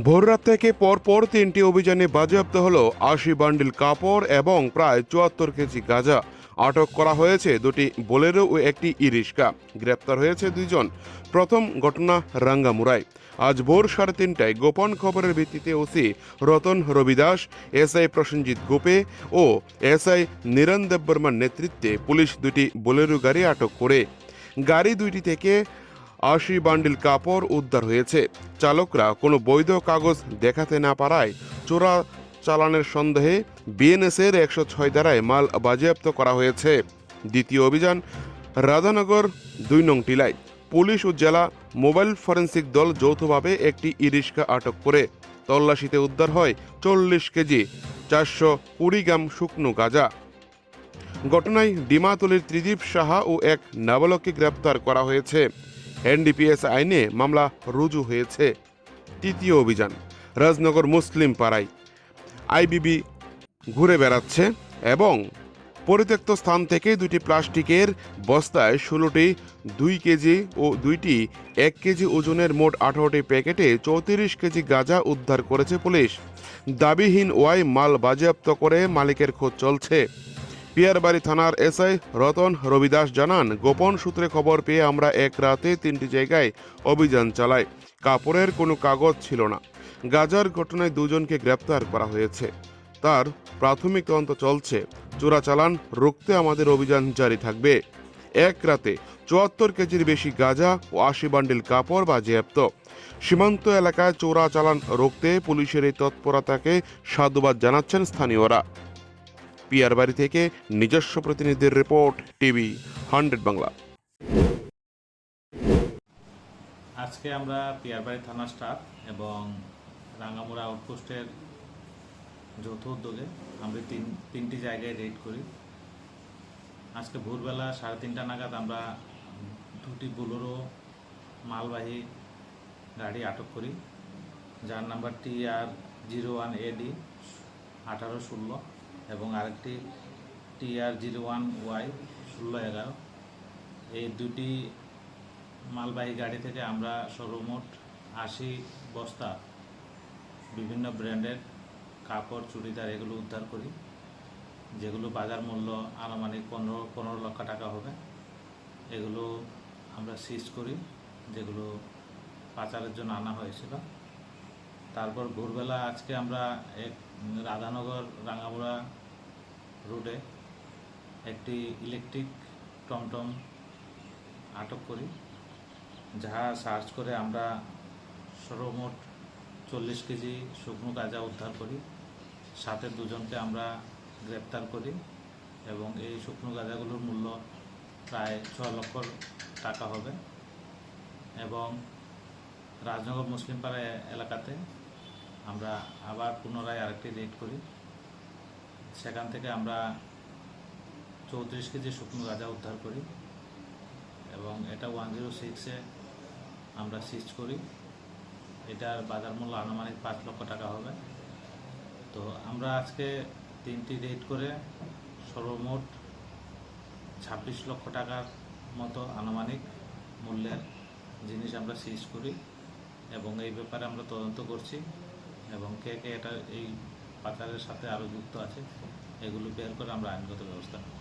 ভোররাত থেকে পরপর ৩টি অভিযানে বাজেয়াপ্ত হলো ৮০ বান্ডিল কাপড় এবং প্রায় ৭৪ কেজি গাঁজা। আটক করা হয়েছে দুটি বোলেরো ও একটি ই রিক্সা। গ্রেপ্তার হয়েছে ২ জন। প্রথম ঘটনা রাঙ্গামুড়ায়। আজ ভোর ৩:৩০টায় গোপন খবরের ভিত্তিতে ওসি রতন রবিদাস, এসআই প্রসেনজিৎ গোপে ও এসআই নিরন দেববর্মার নেতৃত্বে পুলিশ দুটি বোলেরো গাড়ি আটক করে। গাড়ি দুইটি থেকে ৮০ বান্ডিল কাপড় উদ্ধার হয়েছে। চালকরা কোনো বৈধ কাগজ দেখাতে না পারায় চোরা চালানের সন্দেহে বিএনএসের ১০৬ ধারায় মাল বাজেয়াপ্ত করা হয়েছে। দ্বিতীয় অভিযান রাধানগর ২ নং টিলায়। পুলিশ ও জেলা মোবাইল ফরেন্সিক দল যৌথভাবে একটি ই রিক্সা আটক করে তল্লাশিতে উদ্ধার হয় ৪০ কেজি ৪২০ গ্রাম শুকনো গাঁজা। ঘটনায় ডিমাতলির ত্রিদীপ সাহা ও এক নাবালককে গ্রেপ্তার করা হয়েছে। এনডিপিএস আইনে মামলা রুজু হয়েছে। তৃতীয় অভিযান রাজনগর মুসলিম পাড়ায়। আইবিবি ঘুরে বেড়াচ্ছে এবং পরিত্যক্ত স্থান থেকে দুটি প্লাস্টিকের বস্তায় ১৬টি ২ কেজি ও ২টি ১ কেজি ওজনের মোট ১৮টি প্যাকেটে ৩৪ কেজি গাঁজা উদ্ধার করেছে পুলিশ। দাবিহীন ওয়াই মাল বাজেয়াপ্ত করে মালিকের খোঁজ চলছে। পিয়ারবাড়ি থানার এসআই রতন রবিদাস জানান, গোপন সূত্রে খবর পেয়ে আমরা এক রাতে ৩টি জায়গায় অভিযান চালাই। কাপড়ের কোনো কাগজ ছিল না। গাজার ঘটনায় ২ জনকে গ্রেপ্তার করা হয়েছে। তার প্রাথমিক তদন্ত চলছে। চোরাচালান রুখতে আমাদের অভিযান জারি থাকবে। এক রাতে ৭৪ কেজির বেশি গাঁজা ও ৮০ বান্ডিল কাপড় বাজেয়াপ্ত। সীমান্ত এলাকায় চোরাচালান রুখতে পুলিশের এই তৎপরতাকে সাধুবাদ জানাচ্ছেন স্থানীয়রা। পিয়ারবাড়ি থেকে নিজস্ব প্রতিনিধির রিপোর্ট, টিভি 100 বাংলা। আজকে আমরা পিয়ারবাড়ি থানা স্টাফ এবং রাঙ্গামুড়া আউটপোস্টের যৌথ উদ্যোগে আমরা তিনটি জায়গায় রেড করি। আজকে ভোরবেলা ৩:৩০ নাগাদ আমরা দুটি বোলেরো মালবাহী গাড়ি আটক করি, যার নাম্বার TR01AD 1816 এবং আরেকটি TR01Y 1611। এই দুটি মালবাহী গাড়ি থেকে আমরা সর্বমোট ৮০ বস্তা বিভিন্ন ব্র্যান্ডের কাপড়, চুড়িদার এগুলো উদ্ধার করি, যেগুলো বাজার মূল্য আনুমানিক ১৫ লক্ষ টাকা হবে। এগুলো আমরা সিজ করি, যেগুলো পাচারের জন্য আনা হয়েছিল। তারপর ভোরবেলা আজকে আমরা এক রাধানগর রাঙ্গামুড়া রোডে একটি ইলেকট্রিক টমটম আটক করি, যাহা সার্চ করে আমরা সর্বমোট ৪০ কেজি শুকনো গাঁজা উদ্ধার করি। সাথে ২ জনকে আমরা গ্রেপ্তার করি এবং এই শুকনো গাঁজাগুলোর মূল্য প্রায় ৬ লক্ষ টাকা হবে। এবং রাজনগর মুসলিম পাড়া এলাকাতে আমরা আবার পুনরায় আরেকটি রেড করি। সেখান থেকে আমরা ৩৪ কেজি শুকনো গাঁজা উদ্ধার করি এবং এটা 106-এ আমরা সিজ করি। এটার বাজার মূল্য আনুমানিক ৫ লক্ষ টাকা হবে। তো আমরা আজকে 3টি রেড করে সর্বমোট ২৬ লক্ষ টাকার মতো আনুমানিক মূল্যের জিনিস আমরা সিজ করি এবং এই ব্যাপারে আমরা তদন্ত করছি এবং কে কে এটা এই পাচারের সাথে আরও যুক্ত আছে এগুলো বের করে আমরা আইনগত ব্যবস্থা নেব।